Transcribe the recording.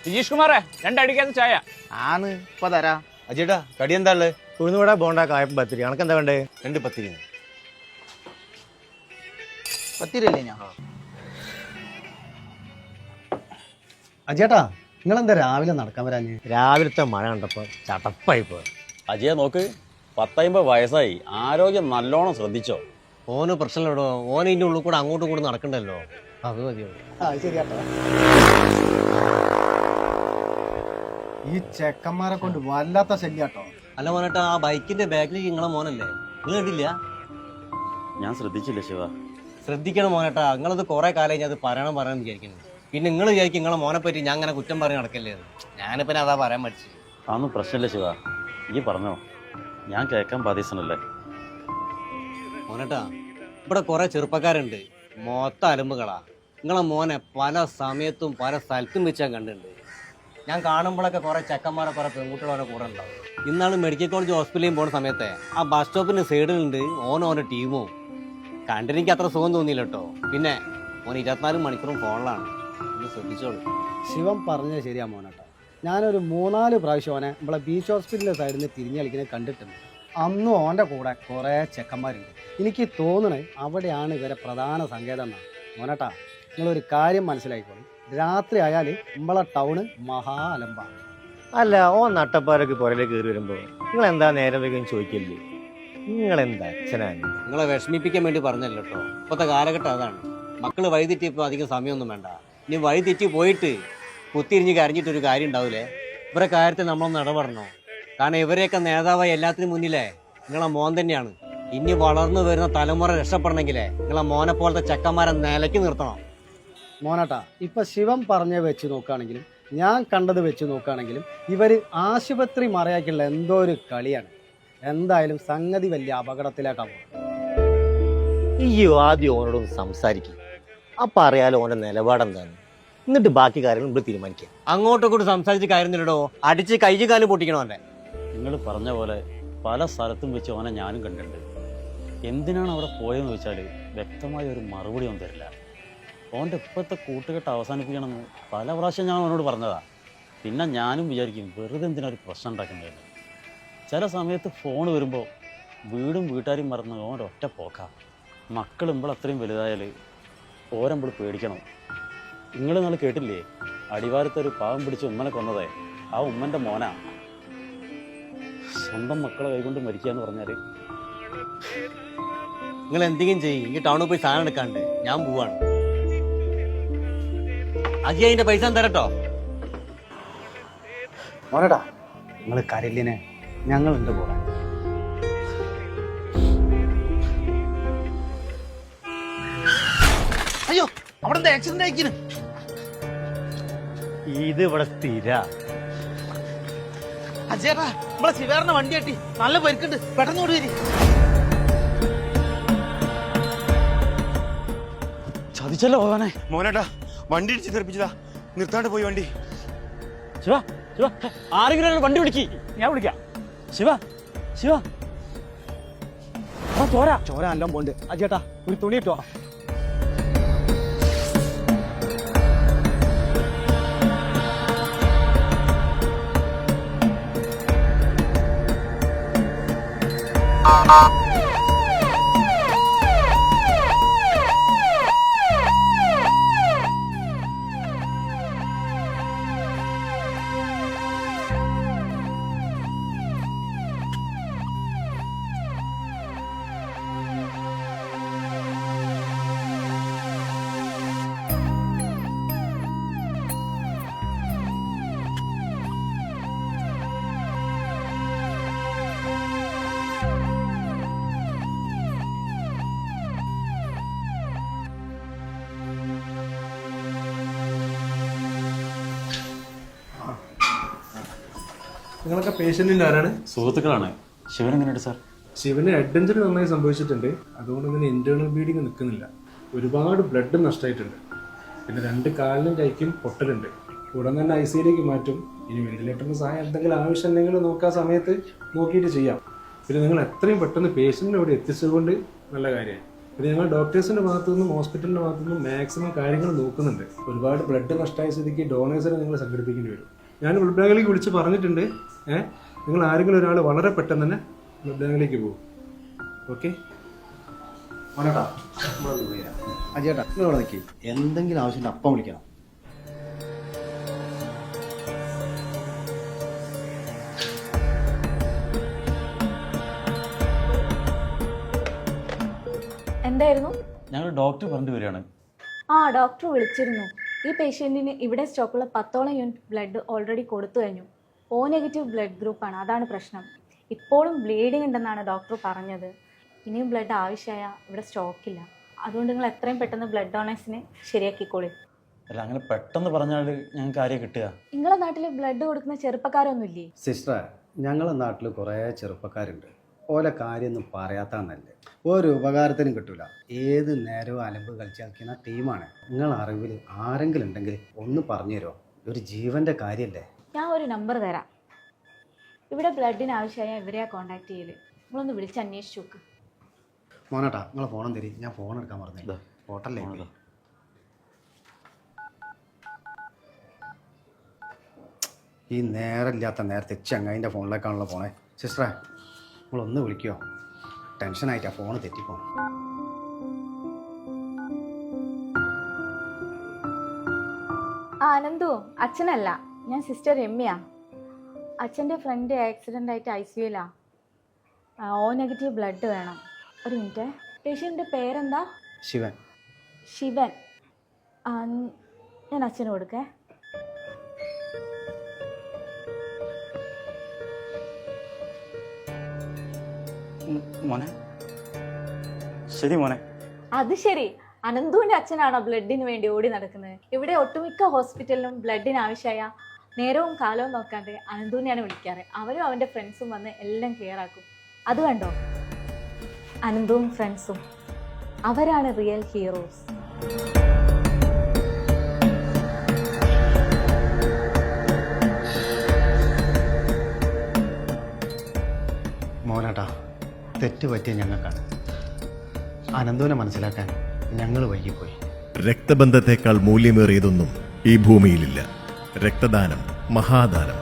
രജീഷ് കുമാറേ, രണ്ടടിക്കാത്ത ചായ. ആന്ന് ഇപ്പൊ തരാ. അജേട്ടാ കടി എന്താ ഉള്ളത്? ഉഴുന്നുകൂടെ ബോണ്ട കായപ്പം പത്തിരി. കണക്ക് എന്താ വേണ്ടേ? 2 പത്തിരി. പത്തിരിയല്ലേ ഞാൻ? അജേട്ടാ നിങ്ങളെന്താ രാവിലെ നടക്കാൻ വരാഞ്ഞ്? രാവിലത്തെ മഴ കണ്ടപ്പോ ചടപ്പായി പോയി. അജയ നോക്ക്, 10-50 വയസ്സായി, ആരോഗ്യം നല്ലോണം ശ്രദ്ധിച്ചോ. ഓന് പ്രശ്നമില്ലടോ, ഓന് ഇതിന്റെ ഉള്ളിൽ കൂടെ അങ്ങോട്ടും കൂടെ നടക്കണ്ടല്ലോ, അത് മതിയോ? ശരിയാട്ടോ. ഈ ചെക്കന്മാരെ കൊണ്ട് വല്ലാത്ത ശല്യാട്ടോ. അല്ല മോനേട്ടാ, ആ ബൈക്കിന്റെ ബാക്കിലേക്ക് നിങ്ങളെ മോനല്ലേ? നിങ്ങൾ കണ്ടില്ല? ഞാൻ ശ്രദ്ധിച്ചില്ല ശിവ. ശ്രദ്ധിക്കണം മോനേട്ടാ, നിങ്ങളത് കുറെ കാലം ഞാൻ അത് പറയണം വിചാരിക്കുന്നു. പിന്നെ നിങ്ങൾ വിചാരിക്കും നിങ്ങളെ മോനെ പറ്റി ഞാൻ അങ്ങനെ കുറ്റം പറഞ്ഞ് നടക്കല്ലേ? ഞാനിപ്പോ അതാ പറയാൻ പഠിച്ചു. അതൊന്നും പ്രശ്നമില്ല ശിവ, ഈ പറഞ്ഞോ, ഞാൻ കേൾക്കാൻ ബാധ്യസ്ഥനല്ലേ. മോനേട്ടാ, ഇവിടെ കുറെ ചെറുപ്പക്കാരുണ്ട്, മൊത്തം അലുമ്പുകളാ. നിങ്ങളെ മോനെ പല സമയത്തും പല സ്ഥലത്തും വെച്ച് ഞാൻ കണ്ടിട്ടുണ്ട്. ഞാൻ കാണുമ്പോഴൊക്കെ കുറെ ചെക്കന്മാരെ കുറെ പെൺകുട്ടികളെ കൂടെ ഉണ്ടാവും. ഇന്നാണ് മെഡിക്കൽ കോളേജ് ഹോസ്പിറ്റലിൽ പോകുന്ന സമയത്തെ ആ ബസ് സ്റ്റോപ്പിന്റെ സൈഡിലുണ്ട് ഓനോന്റെ ടീമും. കണ്ടിനെനിക്ക് അത്ര സുഖം തോന്നിയില്ല കേട്ടോ. പിന്നെ ഓൻ 24 മണിക്കൂറും ഫോണിലാണ്. ഒന്ന് ശ്രദ്ധിച്ചോളൂ. ശിവൻ പറഞ്ഞത് ശരിയാ മോനേട്ടാ. ഞാനൊരു 3-4 പ്രാവശ്യം ഓനെ നമ്മളെ ബീച്ച് ഹോസ്പിറ്റലിന്റെ സൈഡിൽ നിന്ന് തിരിഞ്ഞു കളിക്കുന്നത് കണ്ടിട്ടുണ്ട്. അന്നും ഓൻ്റെ കൂടെ കുറേ ചെക്കന്മാരുണ്ട്. എനിക്ക് തോന്നണേ അവിടെയാണ് ഇവരെ പ്രധാന സങ്കേതം എന്നാണ്. മോനേട്ടാ, നിങ്ങളൊരു കാര്യം മനസ്സിലാക്കിക്കോളൂ, രാത്രി ആയാൽ നമ്മളെ ടൗണ് മഹാ അലമ്പാണ്. അല്ല, ഓ നട്ടപ്പാരൊക്കെ പുറയിലേക്ക് കയറി വരുമ്പോ നിങ്ങൾ എന്താ നേരം വൈകും ചോദിക്കല്ലേ? നിങ്ങൾ എന്താ അച്ഛനാണ്? നിങ്ങളെ വിഷമിപ്പിക്കാൻ വേണ്ടി പറഞ്ഞല്ലോ കേട്ടോ. ഇപ്പോഴത്തെ കാലഘട്ടം അതാണ്. മക്കള് വഴിതെറ്റിയപ്പോൾ അധികം സമയമൊന്നും വേണ്ട. ഇനി വഴിതെറ്റി പോയിട്ട് കുത്തിരിഞ്ഞ് കരഞ്ഞിട്ടൊരു കാര്യം ഉണ്ടാവില്ലേ? ഇവരെ കാര്യത്തിൽ നമ്മളൊന്ന് ഇടപെടണോ? കാരണം ഇവരെയൊക്കെ നേതാവായി എല്ലാത്തിനും മുന്നിലേ നിങ്ങളെ മോൻ തന്നെയാണ്. ഇനി വളർന്നു വരുന്ന തലമുറ രക്ഷപ്പെടണമെങ്കിലേ നിങ്ങളെ മോനെ പോലത്തെ ചെക്കന്മാരെ നിലയ്ക്ക് നിർത്തണം. മോനേട്ടാ, ഇപ്പൊ ശിവൻ പറഞ്ഞ വെച്ച് നോക്കുകയാണെങ്കിലും ഞാൻ കണ്ടത് വെച്ച് നോക്കുകയാണെങ്കിലും ഇവര് ആശുപത്രി മറയാക്കിയുള്ള എന്തോ ഒരു കളിയാണ്. എന്തായാലും സംഗതി വലിയ അപകടത്തിലേക്കാണ്. ഈ ആദ്യം ഓനോടൊന്ന് സംസാരിക്കും, അപ്പൊ അറിയാലോ ഓന്റെ നിലപാടെന്താണ്. എന്നിട്ട് ബാക്കി കാര്യങ്ങൾ ഇവിടെ തീരുമാനിക്കാം. അങ്ങോട്ടും കൂടി സംസാരിച്ച് കാര്യമില്ലടോ, അടിച്ച് കൈയും കാലും പൊട്ടിക്കണോ അല്ലേ? നിങ്ങൾ പറഞ്ഞ പോലെ പല സ്ഥലത്തും വെച്ച് ഓനെ ഞാനും കണ്ടിട്ടുണ്ട്. എന്തിനാണ് അവിടെ പോയതെന്ന് വെച്ചാൽ വ്യക്തമായ ഒരു മറുപടി ഒന്നും തരില്ല. ഓൻ്റെ ഇപ്പോഴത്തെ കൂട്ടുകെട്ട് അവസാനിപ്പിക്കണമെന്ന് പല പ്രാവശ്യം ഞാൻ അവനോട് പറഞ്ഞതാ. പിന്നെ ഞാനും വിചാരിക്കും വെറുതെ എന്തിനാ ഒരു പ്രശ്നം ഉണ്ടാക്കുന്നത്. ചില സമയത്ത് ഫോൺ വരുമ്പോൾ വീടും വീട്ടുകാരും മറന്ന് ഓൻ്റെ ഒറ്റ പോക്കാം. മക്കൾ ഇപ്പോൾ അത്രയും വലുതായാൽ ഓരമ്പോൾ പേടിക്കണം. നിങ്ങൾ നാളെ കേട്ടില്ലേ, അടിവാരത്തൊരു പാവം പിടിച്ച് ഉമ്മനെ കൊന്നതേ ആ ഉമ്മൻ്റെ മോനാ. സ്വന്തം മക്കളെ കൈകൊണ്ട് മരിക്കുക എന്ന് പറഞ്ഞാൽ നിങ്ങൾ എന്തെങ്കിലും ചെയ്യും. ഈ ടൗണിൽ പോയി സാധനം എടുക്കാണ്ട് ഞാൻ പോവാണ്. അജി അതിന്റെ പൈസ തരട്ടോ. മോനേട്ടാ, നിങ്ങൾ കരലിനെ ഞങ്ങളുണ്ട് കൂടെ. അയ്യോ, അവിടെ എന്താ ആക്സിഡന്റ് ആയിക്കിന്? ഇത് ഇവിടെ സ്ഥിര. അജേട്ടാ, നമ്മളെ ശിവേറിന്റെ വണ്ടി കെട്ടി നല്ല പരിക്കുണ്ട്, പെട്ടെന്ന് ഓടി വരി. ചതിച്ചല്ലോ പോകാനെ. മോനേട്ടാ, വണ്ടി ഇടിച്ച് തെറിപ്പിച്ചതാ, നിർത്താണ്ട് പോയി വണ്ടി. ശിവ, ശിവ, ആരെങ്കിലും വണ്ടി പിടിക്ക്, ഞാൻ വിളിക്കാം. ശിവ, ശിവ, ചോര ചോര എല്ലാം പോണ്ട്. അജേട്ടാ, ഒരു തുണി ഇട്ടോ. നിങ്ങളൊക്കെ പേഷ്യന്റിന്റെ ആരാണ്? സുഹൃത്തുക്കളാണ്. ശിവൻ എങ്ങനെയുണ്ട് സാർ? ശിവന് ഹെഡ് ഇഞ്ചുറി നന്നായി സംഭവിച്ചിട്ടുണ്ട്. അതുകൊണ്ട് തന്നെ ഇന്റേണൽ ബ്ലീഡിങ് നിൽക്കുന്നില്ല. ഒരുപാട് ബ്ലഡ് നഷ്ടമായിട്ടുണ്ട്. പിന്നെ 2 കാലിനും കൈക്കും പൊട്ടലുണ്ട്. ഉടൻ തന്നെ ICUലേക്ക് മാറ്റും. ഇനി വെന്റിലേറ്ററിന് സഹായം എന്തെങ്കിലും ആവശ്യമുണ്ടെങ്കിൽ നോക്കാൻ സമയത്ത് നോക്കിയിട്ട് ചെയ്യാം. പിന്നെ നിങ്ങൾ എത്രയും പെട്ടെന്ന് പേഷ്യന്റിനെ ഇവിടെ എത്തിച്ചതുകൊണ്ട് നല്ല കാര്യമായി. പിന്നെ ഞങ്ങൾ ഡോക്ടേഴ്സിൻ്റെ ഭാഗത്തു നിന്നും ഹോസ്പിറ്റലിൻ്റെ ഭാഗത്തു നിന്നും മാക്സിമം കാര്യങ്ങൾ നോക്കുന്നുണ്ട്. ഒരുപാട് ബ്ലഡ് നഷ്ടമായ സ്ഥിതിക്ക് ഡോണേഴ്സിനെ നിങ്ങൾ സംഘടിപ്പിക്കേണ്ടി വരും. ഞാൻ ബ്ലഡ് ബാങ്കിലേക്ക് വിളിച്ച് പറഞ്ഞിട്ടുണ്ട്. നിങ്ങൾ ആരെങ്കിലും ഒരാൾ വളരെ പെട്ടെന്ന് തന്നെ ബ്ലഡ് ബാങ്കിലേക്ക് പോകും. ഓക്കെ മോനേട്ടാ അജയേട്ടാ നിങ്ങൾ ഇവിടെ നിൽക്കി. എന്തെങ്കിലും ആവശ്യമുണ്ട് അപ്പം വിളിക്കണം. എന്തായിരുന്നു? ഞങ്ങൾ ഡോക്ടർ പറഞ്ഞിട്ട് വരികയാണ്. ഡോക്ടർ വിളിച്ചിരുന്നു. ഈ പേഷ്യൻറ്റിന് ഇവിടെ സ്റ്റോക്കുള്ള 10ഓളം യൂണിറ്റ് ബ്ലഡ് ഓൾറെഡി കൊടുത്തു കഴിഞ്ഞു. O നെഗറ്റീവ് ബ്ലഡ് ഗ്രൂപ്പാണ്, അതാണ് പ്രശ്നം. ഇപ്പോഴും ബ്ലീഡിങ് ഉണ്ടെന്നാണ് ഡോക്ടർ പറഞ്ഞത്. ഇനിയും ബ്ലഡ് ആവശ്യമായ ഇവിടെ സ്റ്റോക്കില്ല. അതുകൊണ്ട് നിങ്ങൾ എത്രയും പെട്ടെന്ന് ബ്ലഡ് ഡൊണേഴ്സിനെ ശരിയാക്കിക്കോളി. അല്ല, അങ്ങനെ പെട്ടെന്ന് പറഞ്ഞാൽ ഞങ്ങൾക്ക് ആരെയും കിട്ടുക? നിങ്ങളെ നാട്ടിൽ ബ്ലഡ് കൊടുക്കുന്ന ചെറുപ്പക്കാരൊന്നുമില്ലേ? സിസ്റ്ററെ, ഞങ്ങളെ നാട്ടിൽ കുറേ ചെറുപ്പക്കാരുണ്ട്. ഓലെ കാര്യമൊന്നും പറയാത്തന്നല്ലേ. ഒരു ഉപകാരത്തിനും കിട്ടൂല. ഏത് നേരവും അലമ്പ് കളിക്കുന്ന ടീമാണ്. നിങ്ങൾ അറിവിൽ ആരെങ്കിലും ഉണ്ടെങ്കിൽ ഒന്ന് പറഞ്ഞു തരുമോ? ഒരു ജീവന്റെ കാര്യമല്ലേ. ഞാൻ ഒരു നമ്പർ തരാം. ഇവിടെ ബ്ലഡിന് ആവശ്യമായ ഇവരെയാ കോൺടാക്ട് ചെയ്യല്. നിങ്ങളൊന്ന് വിളിച്ച് അന്വേഷിച്ച് നോക്ക്. മോനേട്ടാ നിങ്ങൾ ഫോണും തരി. ഞാൻ ഫോൺ എടുക്കാൻ പറഞ്ഞില്ല. ഹോട്ടലിലേ ഈ നേരമില്ലാത്ത നേരത്തെ ചങ്ങായിൻ്റെ ഫോണിലേക്കാണല്ലോ പോണേ. സിസ്റ്ററെ നിങ്ങളൊന്ന് വിളിക്കുമോ? ടെൻഷനായിട്ടാ ഫോണ് തെറ്റിപ്പോണം. അനന്തു അച്ഛനല്ല, ഞാൻ സിസ്റ്റർ രമ്യ. അച്ഛൻ്റെ ഫ്രണ്ട് ആക്സിഡൻ്റ് ആയിട്ട് ICUലാ. O നെഗറ്റീവ് ബ്ലഡ് വേണം. ഒരു മിനിറ്റ്. പേഷ്യൻ്റെ പേരെന്താ? ശിവൻ. ശിവൻ. ഞാൻ അച്ഛന് കൊടുക്കേ. മോനെ ശരി മോനെ. അത് ശരി, അനന്തുവിൻ്റെ അച്ഛനാണോ ബ്ലഡിന് വേണ്ടി ഓടി നടക്കുന്നത്? ഇവിടെ ഒട്ടുമിക്ക ഹോസ്പിറ്റലിലും ബ്ലഡിന് ആവശ്യമായ നേരവും കാലവും നോക്കാണ്ട് അനന്തുവിനെയാണ് വിളിക്കാറ്. അവരും അവൻ്റെ ഫ്രണ്ട്സും വന്ന് എല്ലാം ക്ലിയർ ആക്കും. അത് കണ്ടോ, അനന്തുവും ഫ്രണ്ട്സും അവരാണ് റിയൽ ഹീറോസ്. മോനേട്ടാ തെറ്റ് പറ്റിയ ഞങ്ങൾക്കാണ്. അനന്തുവിനെ മനസ്സിലാക്കാൻ ഞങ്ങൾ വൈകിപ്പോയി. രക്തബന്ധത്തെക്കാൾ മൂല്യമേറിയതൊന്നും ഈ ഭൂമിയിലില്ല. രക്തദാനം മഹാദാനം.